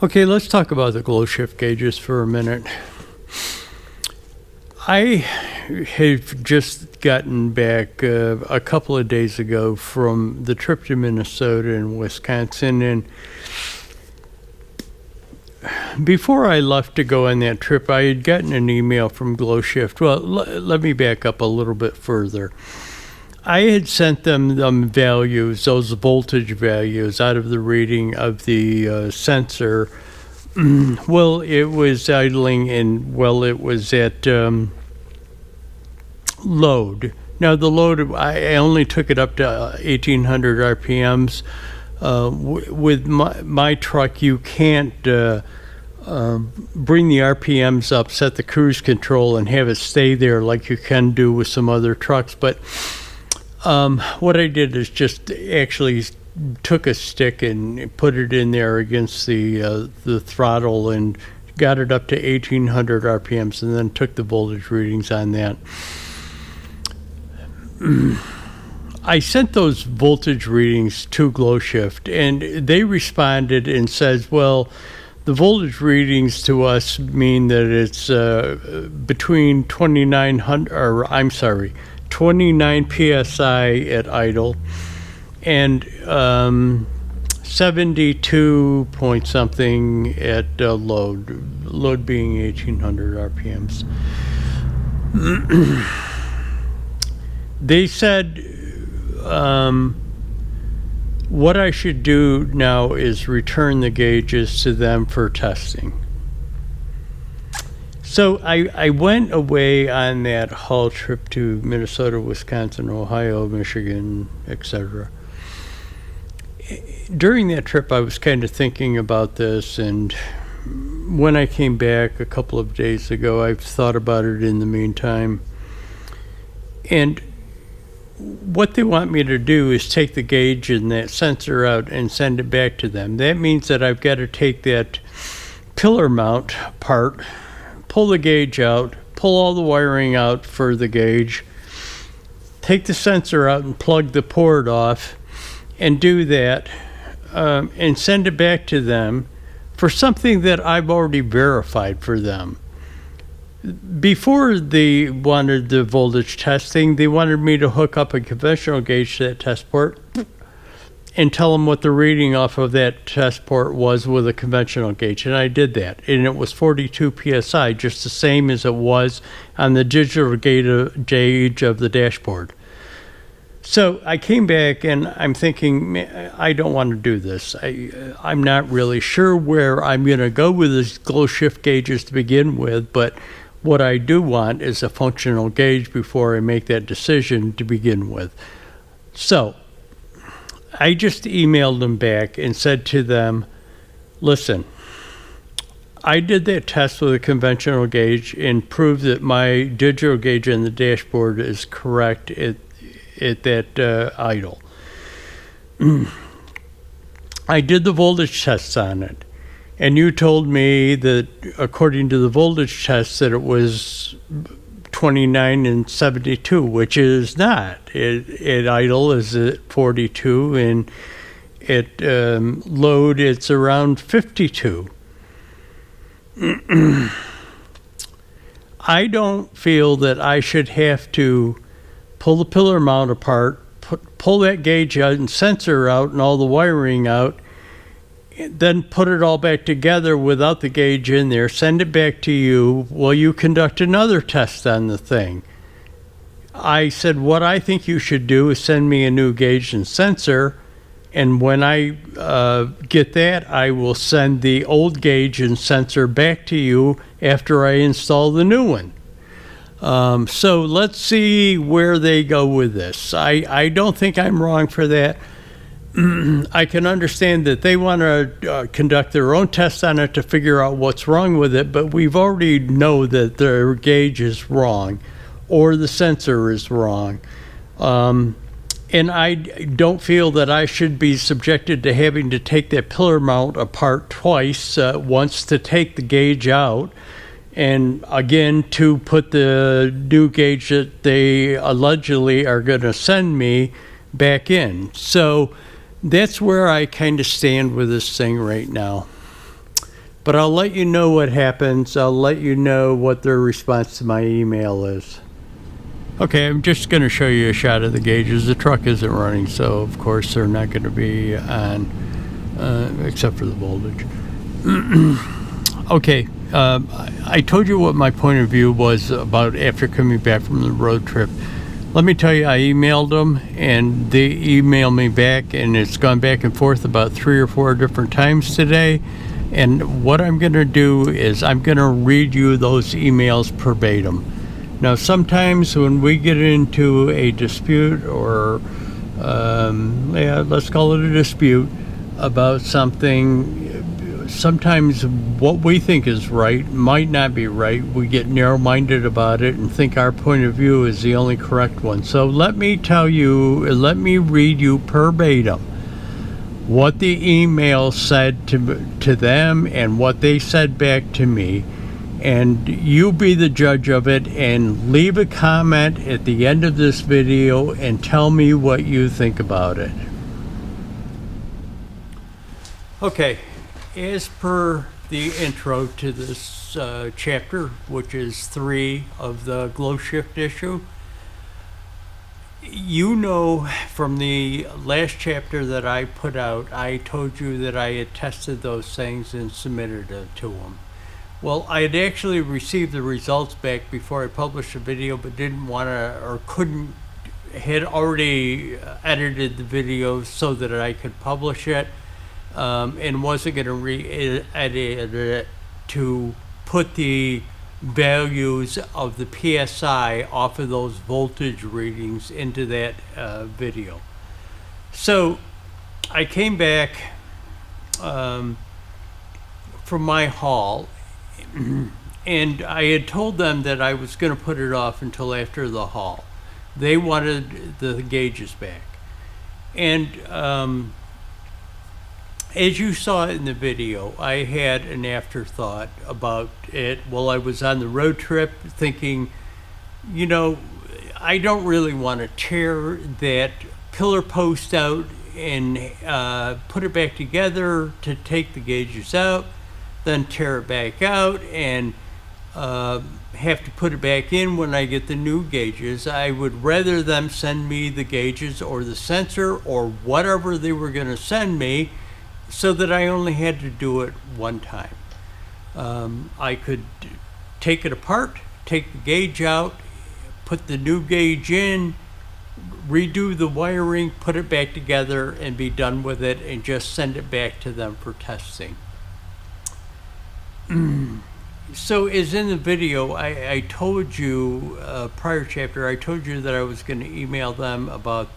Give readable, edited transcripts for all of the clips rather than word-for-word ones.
Okay, let's talk about the glow shift gauges for a minute. I have just gotten back a couple of days ago from the trip to Minnesota and Wisconsin, and before I left to go on that trip, I had gotten an email from Glow Shift. Well, let me back up a little bit further. I had sent them values, those voltage values, out of the reading of the sensor. Well, it was idling and, it was at load. Now, the load, I only took it up to 1,800 RPMs. With my truck, you can't bring the RPMs up, set the cruise control, and have it stay there like you can do with some other trucks. But what I did is just actually took a stick and put it in there against the throttle and got it up to 1,800 RPMs, and then took the voltage readings on that. I sent those voltage readings to Glow Shift, and they responded and says, well, the voltage readings to us mean that it's between 29 psi at idle and 72 point something at load being 1,800 RPMs. They said what I should do now is return the gauges to them for testing. So I went away on that haul trip to Minnesota, Wisconsin, Ohio, Michigan, etc. During that trip, I was kind of thinking about this, and when I came back a couple of days ago, I've thought about it in the meantime. And what they want me to do is take the gauge and that sensor out and send it back to them. That means that I've got to take that pillar mount part, pull the gauge out, pull all the wiring out for the gauge, take the sensor out and plug the port off, and do that, and send it back to them for something that I've already verified for them. Before they wanted the voltage testing, they wanted me to hook up a conventional gauge to that test port and tell them what the reading off of that test port was with a conventional gauge, and I did that, and it was 42 psi, just the same as it was on the digital gauge of the dashboard. So I came back and I'm thinking, man, I don't want to do this. I'm not really sure where I'm going to go with these glow shift gauges to begin with, but what I do want is a functional gauge before I make that decision to begin with. So I just emailed them back and said to them, listen, I did that test with a conventional gauge and proved that my digital gauge in the dashboard is correct at that idle. I did the voltage tests on it, and you told me that according to the voltage test that it was 29 and 72, which is not. At idle is at 42, and at load it's around 52. I don't feel that I should have to pull the pillar mount apart, pull that gauge out and sensor out and all the wiring out, then put it all back together without the gauge in there, send it back to you while you conduct another test on the thing. I said, what I think you should do is send me a new gauge and sensor, and when I get that, I will send the old gauge and sensor back to you after I install the new one. So let's see where they go with this. I don't think I'm wrong for that. I can understand that they want to conduct their own tests on it to figure out what's wrong with it, but we've already know that their gauge is wrong or the sensor is wrong. And I don't feel that I should be subjected to having to take that pillar mount apart twice, once to take the gauge out, and again to put the new gauge that they allegedly are going to send me back in. So that's where I kind of stand with this thing right now. But I'll let you know what happens. I'll let you know what their response to my email is. Okay, I'm just going to show you a shot of the gauges. The truck isn't running, so of course they're not going to be on, except for the voltage. Okay, I told you what my point of view was about after coming back from the road trip. Let me tell you, I emailed them, and they emailed me back, and it's gone back and forth about 3 or 4 different times today. And what I'm going to do is I'm going to read you those emails verbatim. Now, sometimes when we get into a dispute or, let's call it a dispute about something, sometimes what we think is right might not be right. We get narrow-minded about it and think our point of view is the only correct one. So let me read you verbatim what the email said to them and what they said back to me. And you be the judge of it, and leave a comment at the end of this video and tell me what you think about it. Okay, as per the intro to this chapter, which is 3 of the glow shift issue, you know from the last chapter that I put out, I told you that I had tested those things and submitted it to them. Well, I had actually received the results back before I published the video, but didn't want to or couldn't, had already edited the video so that I could publish it, and wasn't going to re-edit it to put the values of the PSI off of those voltage readings into that video. So I came back from my haul, and I had told them that I was going to put it off until after the haul. They wanted the gauges back. And as you saw in the video, I had an afterthought about it while I was on the road trip, thinking, you know, I don't really want to tear that pillar post out and put it back together to take the gauges out, then tear it back out and have to put it back in when I get the new gauges. I would rather them send me the gauges or the sensor or whatever they were going to send me, so that I only had to do it one time. I could take it apart, take the gauge out, put the new gauge in, redo the wiring, put it back together, and be done with it, and just send it back to them for testing. So as in the video, I told you, prior chapter, I told you that I was going to email them about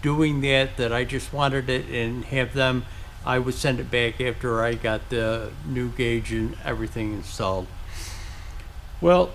doing that I just wanted it and have them, I would send it back after I got the new gauge and everything installed. Well,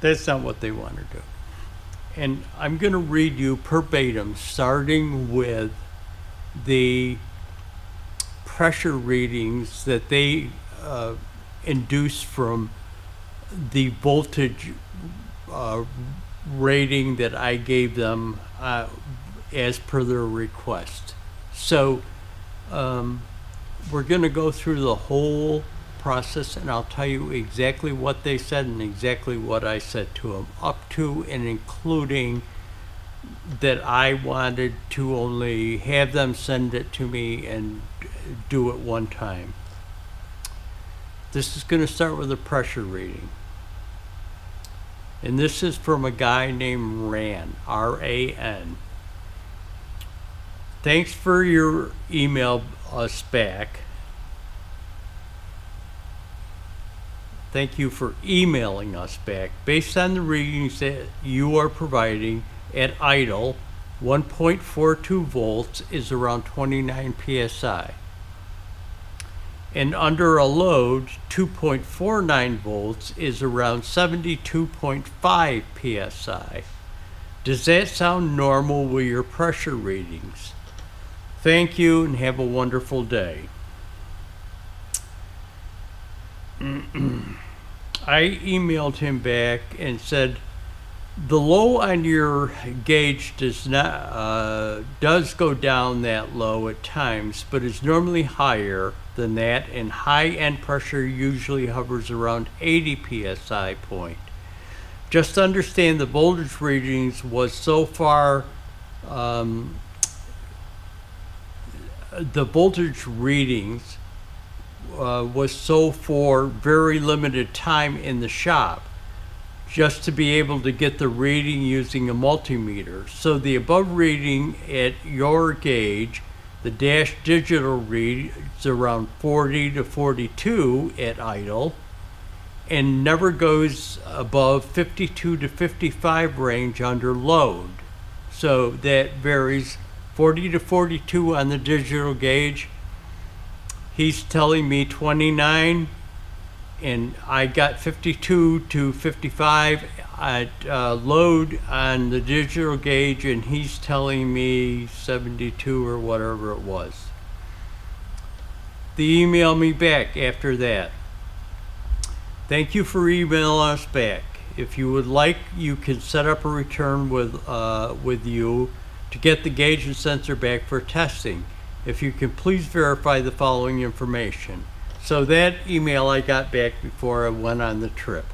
that's not what they want to do. And I'm going to read you verbatim, starting with the pressure readings that they induced from the voltage rating that I gave them as per their request. So we're going to go through the whole process, and I'll tell you exactly what they said and exactly what I said to them, up to and including that I wanted to only have them send it to me and do it one time. This is going to start with a pressure reading. And this is from a guy named Ran, R-A-N. Thanks for your email us back. Thank you for emailing us back. Based on the readings that you are providing, at idle, 1.42 volts is around 29 psi. And under a load, 2.49 volts is around 72.5 psi. Does that sound normal with your pressure readings? Thank you and have a wonderful day. I emailed him back and said, The low on your gauge does go down that low at times, but is normally higher than that, and high end pressure usually hovers around 80 psi point. Just understand the voltage readings was so far, the voltage readings was so for very limited time in the shop, just to be able to get the reading using a multimeter. So the above reading at your gauge, the dash digital reads around 40 to 42 at idle, and never goes above 52 to 55 range under load. So that varies 40 to 42 on the digital gauge. He's telling me 29, and I got 52 to 55 at load on the digital gauge, and he's telling me 72 or whatever it was. They emailed me back after that. Thank you for emailing us back. If you would like, you can set up a return with you to get the gauge and sensor back for testing. If you can please verify the following information. So that email I got back before I went on the trip.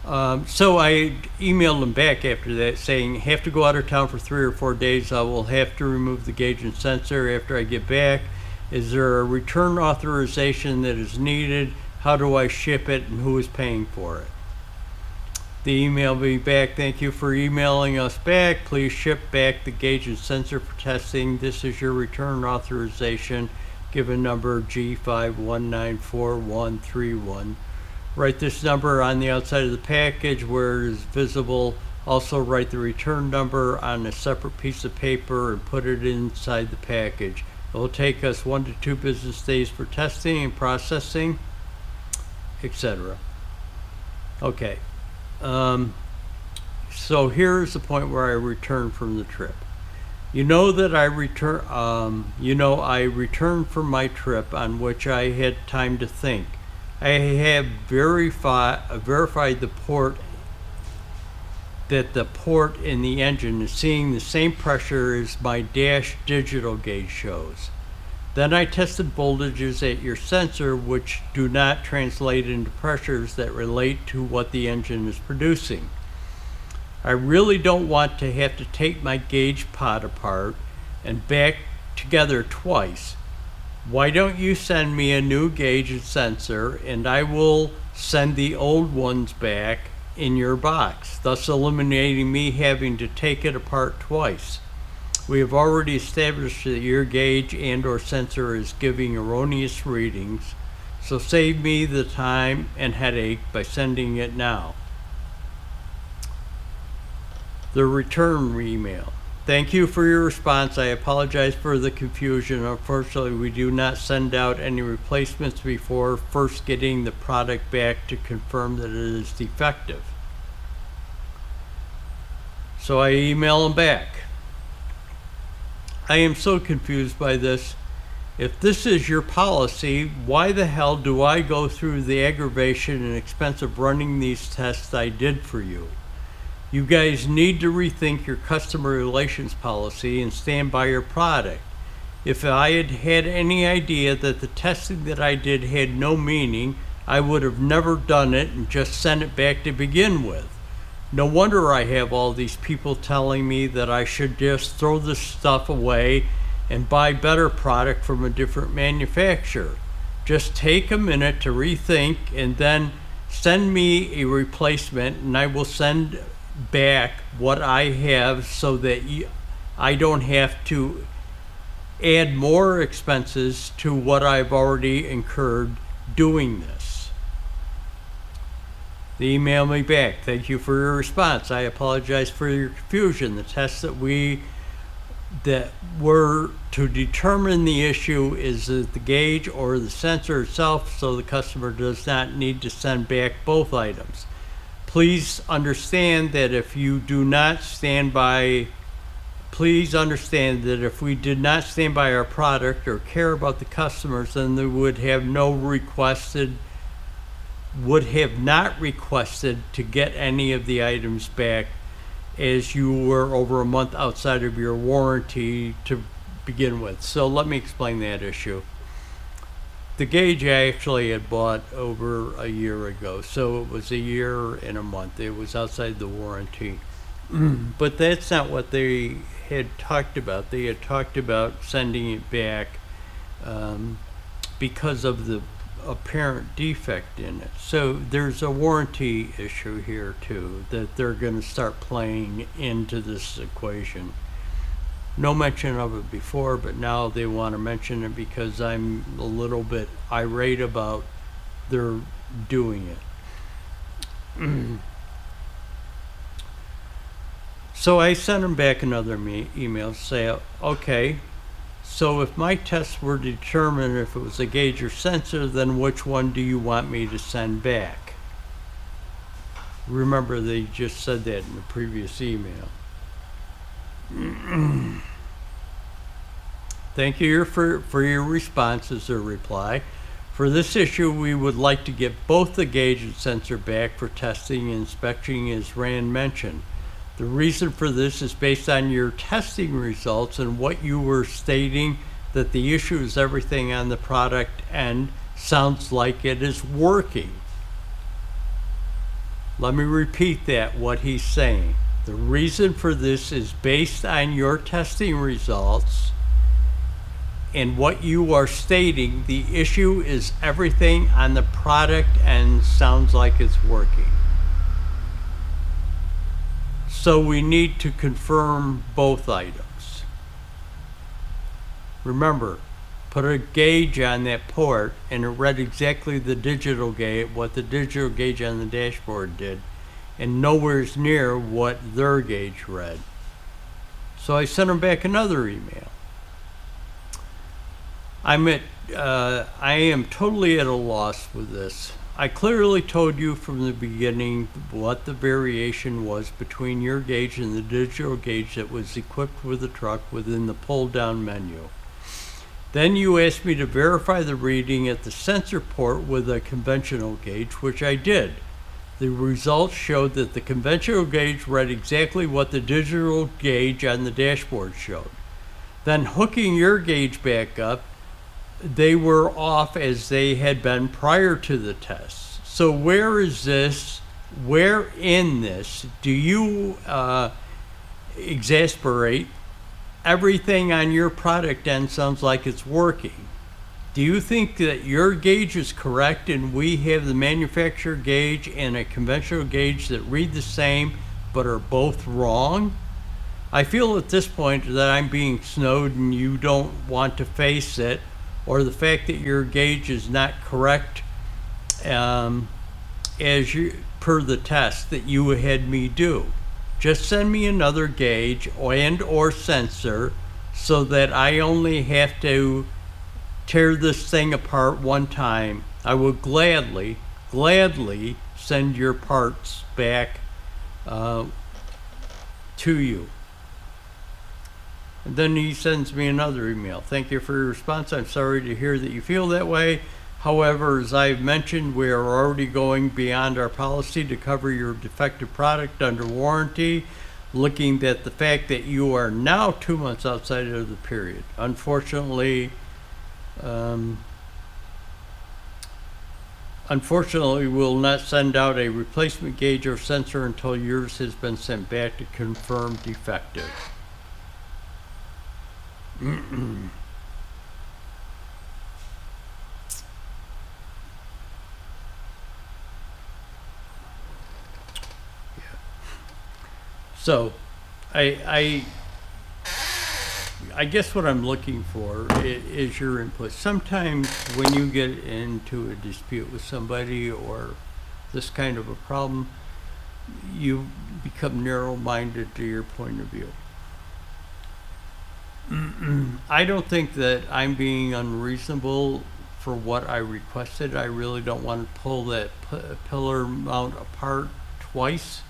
So I emailed him back after that saying, have to go out of town for 3 or 4 days. I will have to remove the gauge and sensor after I get back. Is there a return authorization that is needed? How do I ship it, and who is paying for it? They emailed me back, thank you for emailing us back. Please ship back the gauge and sensor for testing. This is your return authorization. Given number G51944131. Write this number on the outside of the package where it is visible. Also write the return number on a separate piece of paper and put it inside the package. It will take us 1 to 2 business days for testing and processing, etc. Okay. So here's the point where I returned from the trip. I returned from my trip on which I had time to think. I have verified the port in the engine is seeing the same pressure as my dash digital gauge shows. Then I tested voltages at your sensor which do not translate into pressures that relate to what the engine is producing. I really don't want to have to take my gauge pod apart and back together twice. Why don't you send me a new gauge and sensor, and I will send the old ones back in your box, thus eliminating me having to take it apart twice. We have already established that your gauge and or sensor is giving erroneous readings, so save me the time and headache by sending it now. The return email. Thank you for your response. I apologize for the confusion. Unfortunately, we do not send out any replacements before first getting the product back to confirm that it is defective. So I email them back. I am so confused by this. If this is your policy, why the hell do I go through the aggravation and expense of running these tests I did for you? You guys need to rethink your customer relations policy and stand by your product. If I had had any idea that the testing that I did had no meaning, I would have never done it and just sent it back to begin with. No wonder I have all these people telling me that I should just throw this stuff away and buy better product from a different manufacturer. Just take a minute to rethink and then send me a replacement, and I will send back what I have so that I don't have to add more expenses to what I've already incurred doing this. They email me back. Thank you for your response. I apologize for your confusion. The tests that were to determine the issue is the gauge or the sensor itself, so the customer does not need to send back both items. Please understand that if we did not stand by our product or care about the customers, then they would have no requested would have not requested to get any of the items back, as you were over a month outside of your warranty to begin with. So let me explain that issue. The gauge I actually had bought over a year ago, so it was a year and a month. It was outside the warranty. But that's not what they had talked about. They had talked about sending it back because of the apparent defect in it. So there's a warranty issue here too that they're going to start playing into this equation. No mention of it before, but now they want to mention it because I'm a little bit irate about their doing it. So I sent them back another email, say, okay, so if my tests were to determine if it was a gauge or sensor, then which one do you want me to send back? Remember, they just said that in the previous email. Thank you for your response, is their reply. For this issue, we would like to get both the gauge and sensor back for testing and inspection, as Rand mentioned. The reason for this is based on your testing results and what you were stating, that the issue is everything on the product end sounds like it is working. Let me repeat that, what he's saying. The reason for this is based on your testing results and what you are stating, the issue is everything on the product end sounds like it's working. So we need to confirm both items. Remember, put a gauge on that port and it read exactly the digital gauge, what the digital gauge on the dashboard did, and nowhere's near what their gauge read. So I sent them back another email. I am totally at a loss with this. I clearly told you from the beginning what the variation was between your gauge and the digital gauge that was equipped with the truck within the pull-down menu. Then you asked me to verify the reading at the sensor port with a conventional gauge, which I did. The results showed that the conventional gauge read exactly what the digital gauge on the dashboard showed. Then hooking your gauge back up, they were off as they had been prior to the test. So where is this? Where in this do you exasperate everything on your product end sounds like it's working? Do you think that your gauge is correct and we have the manufacturer gauge and a conventional gauge that read the same but are both wrong? I feel at this point that I'm being snowed and you don't want to face it, or the fact that your gauge is not correct as you per the test that you had me do. Just send me another gauge and or sensor so that I only have to tear this thing apart one time. I will gladly send your parts back to you. And then he sends me another email. Thank you for your response. I'm sorry to hear that you feel that way. However, as I've mentioned, we are already going beyond our policy to cover your defective product under warranty, looking at the fact that you are now 2 months outside of the period. Unfortunately, we'll not send out a replacement gauge or sensor until yours has been sent back to confirm defective. So, I guess what I'm looking for is your input. Sometimes when you get into a dispute with somebody or this kind of a problem, you become narrow-minded to your point of view. I don't think that I'm being unreasonable for what I requested. I really don't want to pull that pillar mount apart twice.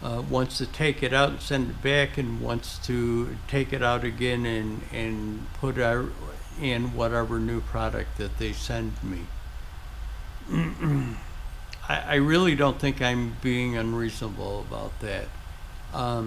Wants to take it out and send it back, and wants to take it out again and put in whatever new product that they send me. I really don't think I'm being unreasonable about that.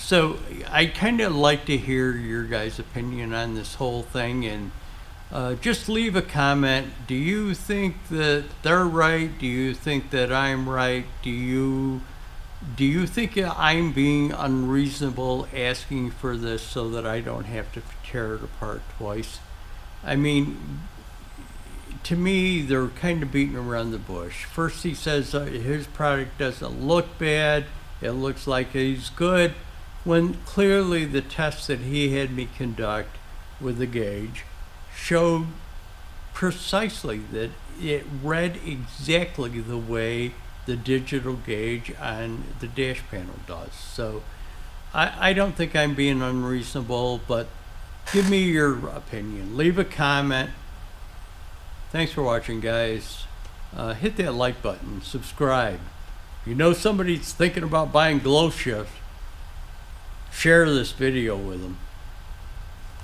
So I kind of like to hear your guys' opinion on this whole thing, and just leave a comment. Do you think that they're right? Do you think that I'm right? Do you think I'm being unreasonable asking for this so that I don't have to tear it apart twice? I mean, to me, they're kind of beating around the bush. First, he says his product doesn't look bad, it looks like he's good, when clearly the test that he had me conduct with the gauge showed precisely that it read exactly the way the digital gauge on the dash panel does. So I don't think I'm being unreasonable, but give me your opinion. Leave a comment. Thanks for watching, guys. Hit that like button, subscribe. If you know somebody's thinking about buying glow shift, share this video with them.